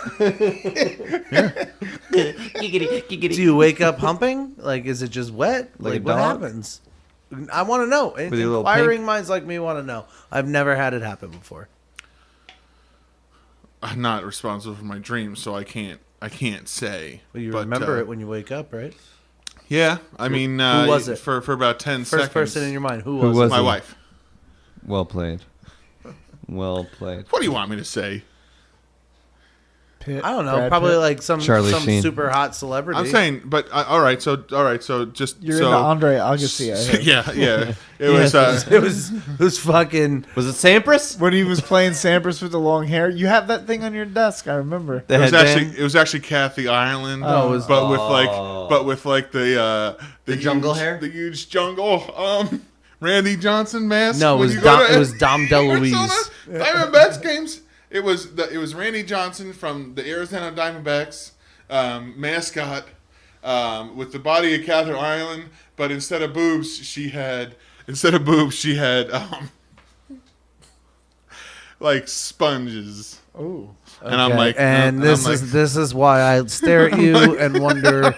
Do you wake up humping? Like, is it just wet? Like Like, a what dog? happens? I want to know. your little Inquiring pink- minds like me want to know. I've never had it happen before. I'm not responsible for my dreams, so I can't say. But you But, remember it when you wake up, right? Yeah, I mean, who was it? for about 10 First seconds. person in your mind. Who Who was, was it? My it? wife. well played. Well played. What do you want me to say? Pitt, I don't know. Brad Probably Pitt. like some Charlie Sheen. super hot celebrity. I'm saying, but all right. So just You're so into Andre Agassi. I heard. yeah. It Yes, was. it was fucking. Was it Sampras? When he was playing Sampras with the long hair, you have that thing on your desk. I remember. The It was headband? actually Kathy Ireland, Oh, it was- but with like the jungle huge- hair? the huge jungle Randy Johnson mask. No, it when was you go to Dom DeLuise. Arizona Diamondbacks games. It was Randy Johnson from the Arizona Diamondbacks mascot with the body of Kathy Ireland, but instead of boobs she had like sponges. Oh, And I'm like, and and I'm this is why I stare at you and wonder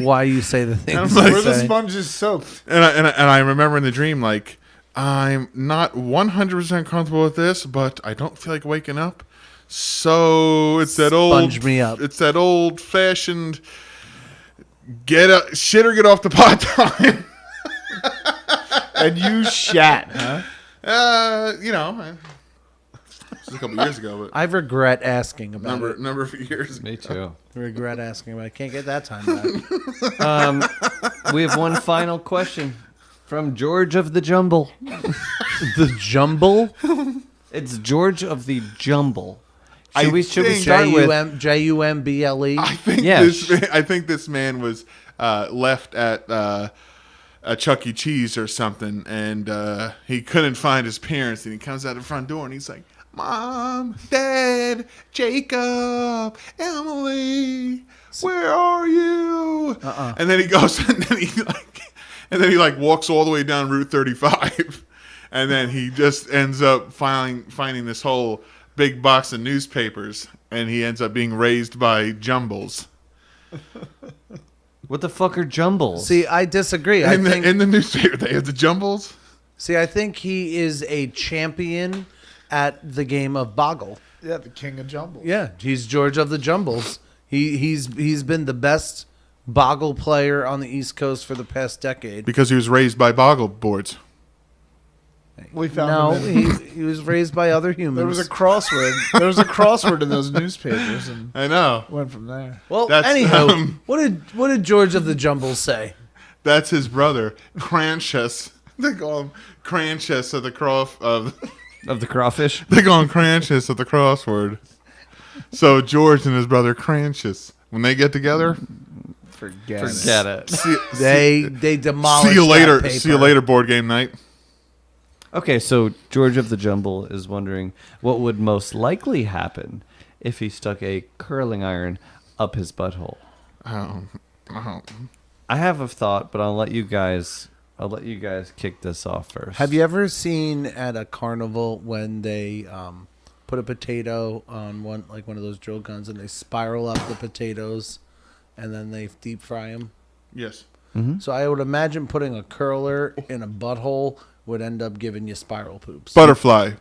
why you say the things like- you where the say. sponge is soaked. And I remember in the dream, like, I'm not 100% comfortable with this, but I don't feel like waking up. So it's that Sponge me up. It's that old fashioned shit or get off the pot time. And you shat, huh? You know, this was a couple years ago, but I regret asking about it. number of years ago. Me too. Regret asking about it. I can't get that time back. We have one final question from George of the Jumble. The jumble? It's George of the Jumble. I Should we think- start with? Jumble? I think Yeah, I think this man was left at a Chuck E. Cheese or something, and he couldn't find his parents, and he comes out the front door, and he's like, "Mom, Dad, Jacob, Emily, where are you?" And then he goes, and then he walks all the way down Route 35, and then he just ends up finding this whole big box of newspapers, and he ends up being raised by jumbles. What the fuck are jumbles? See, I disagree. In the newspaper, they have the jumbles. I think he is a champion at the game of Boggle. Yeah, the king of jumble. Yeah, he's George of the Jumbles. He's been the best boggle player on the East Coast for the past decade. Because he was raised by boggle boards. We found he was raised by other humans. there was a crossword. There was a crossword in those newspapers, and I know. went from there. Well, That's, anyhow, what did George of the Jumble say? That's his brother, Cranchus. They call him Cranchus of the Of the crawfish. They call him Cranchus of the crossword. So George and his brother Cranchus, when they get together, Forget it. They demolished. see you later. that paper. See you later. Board game night. Okay, so George of the Jumble is wondering what would most likely happen if he stuck a curling iron up his butthole. Oh. I have a thought, but I'll let you guys kick this off first. Have you ever seen at a carnival when they put a potato on one of those drill guns and they spiral up the potatoes and then they deep fry them? Yes. So I would imagine putting a curler in a butthole would end up giving you spiral poops. Butterfly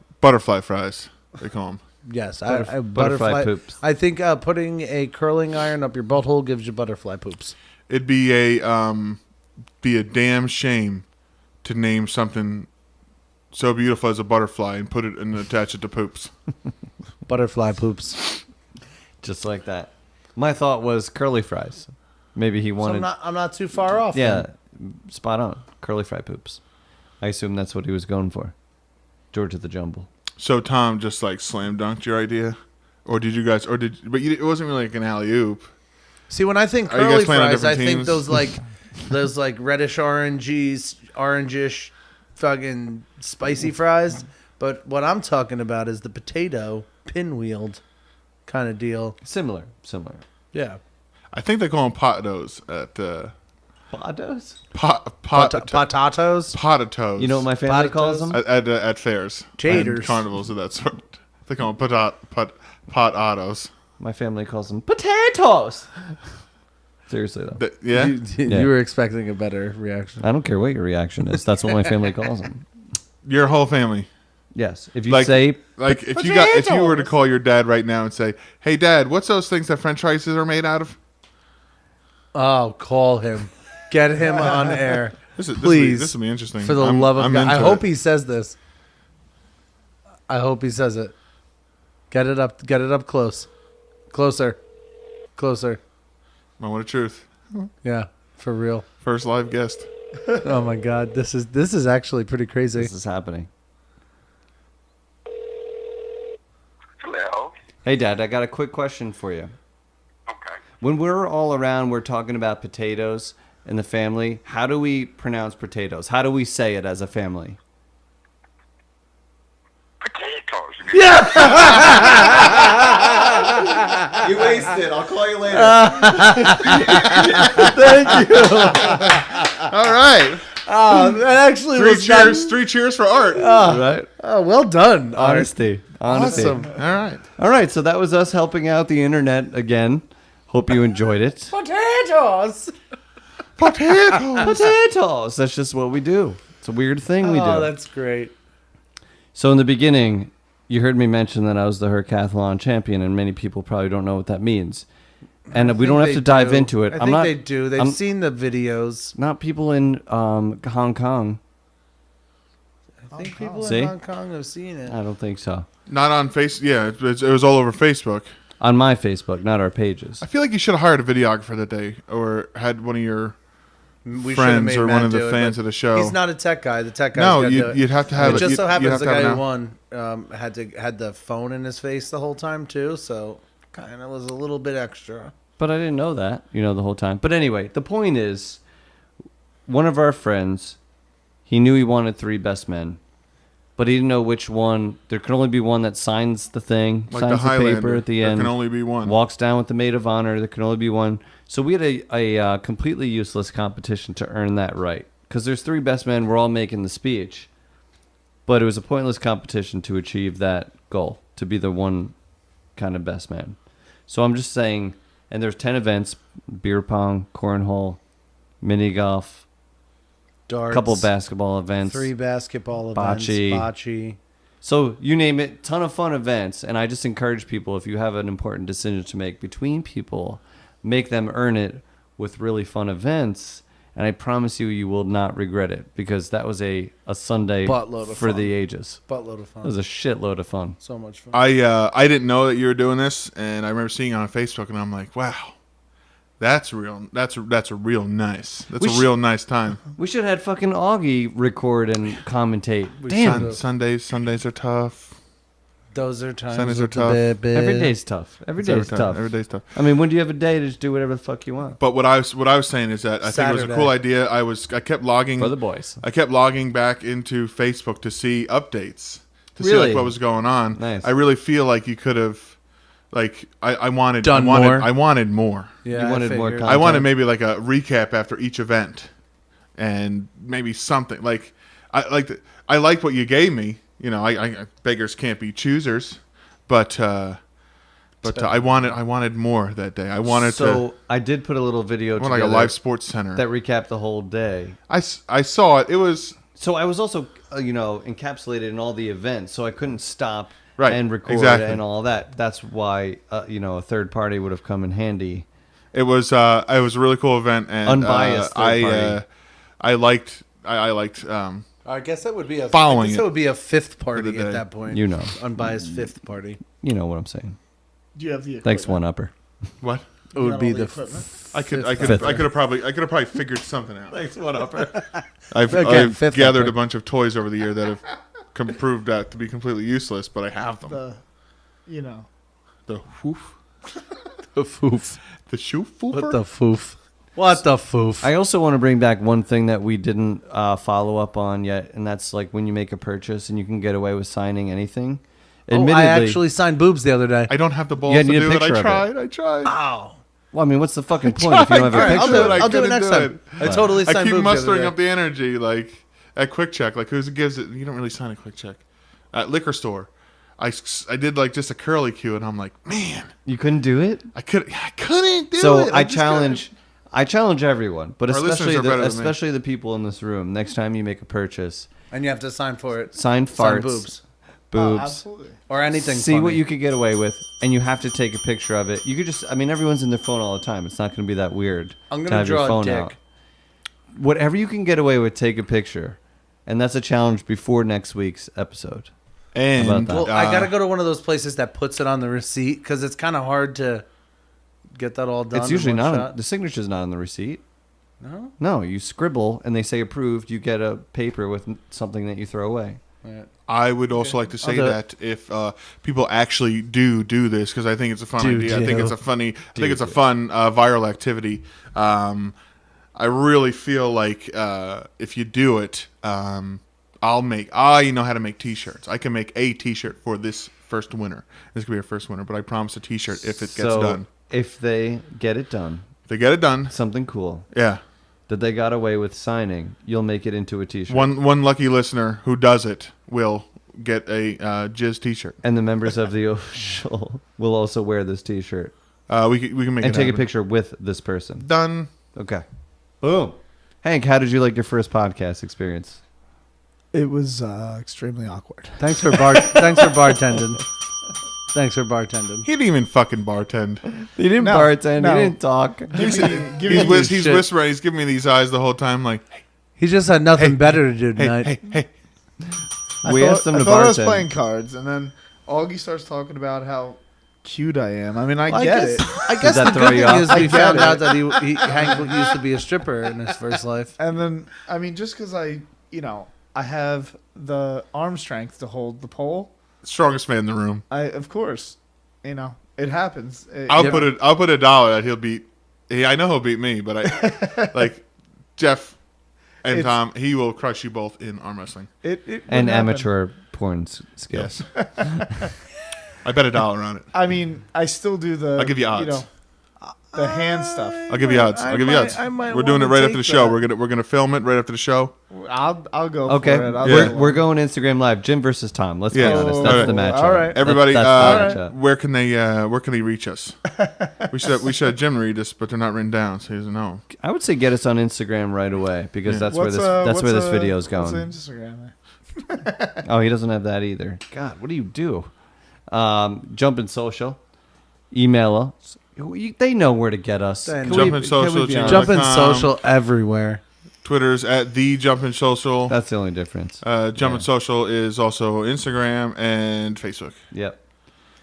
fries. They call them. Yes, butterfly poops. I think putting a curling iron up your butthole gives you butterfly poops. It'd be a damn shame to name something so beautiful as a butterfly and put it and attach it to poops. Butterfly poops. Just like that. My thought was curly fries. Maybe he So wanted. I'm not too far off. yeah, then. spot on. Curly fry poops. I assume that's what he was going for. George of the Jumble. So Tom just like slam dunked your idea, or did you guys? But it wasn't really like an alley oop. See, when I think Are you guys curly playing on fries, I different think teams? those reddish orangish, fucking spicy fries. But what I'm talking about is the potato pinwheeled kind of deal. Similar. Yeah. I think they call them potatos at Potatoes? Potatoes. potatoes. You know what my family Potatoes? calls them? at fairs, Jaders. and carnivals of that sort. They call them potatoes. My family calls them potatoes. Seriously though. Yeah. You were expecting a better reaction. I don't care what your reaction is. That's what my family calls them. Your whole family. Yes. If you Like- say Like if you were to call your dad right now and say, "Hey, Dad, what's those things that French fries are made out of?" Oh, call him. Get him on air. Please. This will be interesting. For the love of God. I into hope it. he says this. I hope he says it. Get it up close. Closer. Moment of truth. Yeah, for real. First live guest. Oh my God, this is actually pretty crazy. this is happening. Hello. Hey, Dad, I got a quick question for you. Okay. When we're all around, we're talking about potatoes in the family. How do we pronounce potatoes? How do we say it as a family? Potatoes. You wasted. I'll call you later. All right. Oh, that actually was Three cheers for art. Right? Oh, well done. Honesty. Awesome. All right. All right, so that was us helping out the internet again. Hope you enjoyed it. Potatoes. Potatoes. That's just what we do. It's a weird thing we do. Oh, that's great. So in the beginning, you heard me mention that I was the Hurricathlon champion, and many people probably don't know what that means. And we don't have to dive into it. I think they do. They've I'm- seen the videos. Not people in Hong Kong. I think people See? in Hong Kong have seen it. I don't think so. Not on face. Yeah, it was all over Facebook. On my Facebook, not our pages. I feel like you should have hired a videographer that day, or had one of your We should have friends made or Matt one of do the it, fans but of the show. He's not a tech guy. The tech guy. No, you'd have to have It it. just so you'd happens have the to have guy an who hour. won had the phone in his face the whole time too, so kind of was a little bit extra. But I didn't know that, the whole time. But anyway, the point is, one of our friends, he knew he wanted 3 best men, but he didn't know which one. There can only be one that signs the thing, Like the signs the Highlander. paper at the There end, can only be one. walks down with the maid of honor. There can only be one. So we had a completely useless competition to earn that right. Because there's 3 best men, we're all making the speech. But it was a pointless competition to achieve that goal, to be the one kind of best man. So I'm just saying, and there's 10 events, beer pong, cornhole, mini golf, Darts, a couple basketball events. 3 basketball events, Bocce. bocce. So you name it, ton of fun events. And I just encourage people, if you have an important decision to make between people, make them earn it with really fun events. And I promise you, you will not regret it, because that was a Sunday Buttload of for fun. the ages. Buttload of fun. It was a shitload of fun. So much fun. I didn't know that you were doing this, and I remember seeing it on Facebook, and I'm like, wow, that's real. That's a real nice. That's a real nice time. We should have had fucking Augie record and commentate. Damn. Sundays are tough. Those are times. Sundays are with the tough. baby. Every day's tough. Every day's tough. Every day's tough. I mean, when do you have a day to just do whatever the fuck you want? But what I was saying is that I think it was a cool idea. I kept logging For the boys. I kept logging back into Facebook to see updates, to see Really? like what was going on. Nice. I really feel like you could have, like, I wanted more. I wanted more. Yeah, You wanted more figured. content. I wanted maybe like a recap after each event, and maybe something like I liked what you gave me. You know, I beggars can't be choosers, but I wanted more that day. I wanted So to. I did put a little video I want together like a live sports center. that recapped the whole day. I saw it. It was So I was also, encapsulated in all the events, so I couldn't stop Right, and record exactly. and all that. That's why, a third party would have come in handy. It was a really cool event, and Unbiased third party. I liked I guess that would be a Following I guess it that would be a fifth party for the at day. that point. You know. Unbiased fifth party. You know what I'm saying. Do you have the equipment? Thanks, one upper. what It would got be all the equipment? I could Fifth. have probably figured something out. Thanks, one upper. I've Again, fifth gathered upper. a bunch of toys over the year that have proved to be completely useless, but I have them. The hoof, the foof. the shoe What the foof? What the foof? I also want to bring back one thing that we didn't follow up on yet, and that's like when you make a purchase and you can get away with signing anything. I actually signed boobs the other day. I don't have the balls Yeah, to need a do it. picture I of it. tried. Ow. Well, I mean, what's the fucking point if you don't have a Alright, picture? I I'll do it couldn't next do time. I totally I signed keep boobs mustering the up other day. the energy, like at Quick Check. Like, who gives it? You don't really sign a Quick Check. At liquor store, I did like just a curly Q, and I'm like, man, You couldn't do it? I couldn't do it. So I just challenge everyone, but Our listeners are better than me. especially the people in this room. Next time you make a purchase, And you have to sign for it. sign Sign farts, boobs. boobs, absolutely. Or anything see funny. what you could get away with, and you have to take a picture of it. You could just, everyone's in their phone all the time. It's not going to be that weird. I'm to going to have your draw a phone dick. out. Whatever you can get away with, take a picture, and that's a challenge before next week's episode. And How about that? Well, I got to go to one of those places that puts it on the receipt because it's kind of hard to get that all done. It's usually in one not. shot. The signature's not on the receipt. No? No, you scribble, and they say approved. You get a paper with something that you throw away. Right. I would also like to say do it. that if people actually do this, because I think it's a fun idea. I think it's a funny. I think it's a fun viral activity. I really feel like if you do it, I know how to make T-shirts. I can make a T-shirt for this first winner. This could be our first winner, but I promise a T-shirt if it gets done. If they get it done, If they get it done, something cool yeah. that they got away with signing, you'll make it into a T-shirt. One lucky listener who does it will get a Jizz T-shirt. And the members of the Ocial will also wear this T-shirt We can make and it take a happen. picture with this person. Done. Okay. Boom. Hank, how did you like your first podcast experience? It was extremely awkward. Thanks for bartending. Thanks for bartending. He didn't even fucking bartend. He didn't No, bartend. no. He didn't talk. He's shit. whispering. He's giving me these eyes the whole time, like, He just had nothing better to do tonight. hey. We asked him I to thought I was bartend. playing cards, and then Augie starts talking about how cute I am. I mean, I Well, get it. I guess that the throw good you thing off? is I we get found it. out that Hank used to be a stripper in his first life. And then, I mean, just because I have the arm strength to hold the pole, Strongest man in the room. of course, it happens. I'll put $1 that he'll beat. I know he'll beat me, but I like Jeff and It's- Tom. He will crush you both in arm wrestling. It would And happen. amateur porn skills. I bet $1 on it. I mean, I still do the. I'll give you odds. The hand stuff. I'll give you odds. I'll give you odds. We're doing it right after the show. We're gonna film it right after the show. I'll go Okay, for it. I'll Yeah. go we're going Instagram Live. Jim versus Tom. Let's Yeah. be honest. Oh, That's alright. the matchup. All right. Everybody, That's the matchup. where can they reach us? we should have Jim read us, but they're not written down, so he doesn't know. I would say get us on Instagram right away because Yeah. that's where this video is What's going. Instagram? Oh, he doesn't have that either. God, what do you do? Jumpin' Social. Email us. They know where to get us. They know. Jumpin' Social, be honest? Jumping gmail.com. social everywhere. Twitter's at the Jumpin' Social. That's the only difference. Jumpin' Yeah. Social is also Instagram and Facebook. Yep.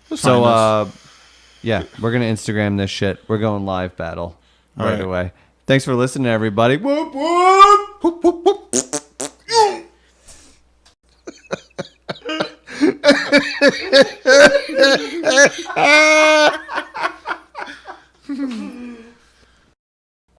Just So, find us. yeah, we're going to Instagram this shit. We're going live battle right right. away. Thanks for listening, everybody. Whoop, whoop. Whoop, whoop, whoop.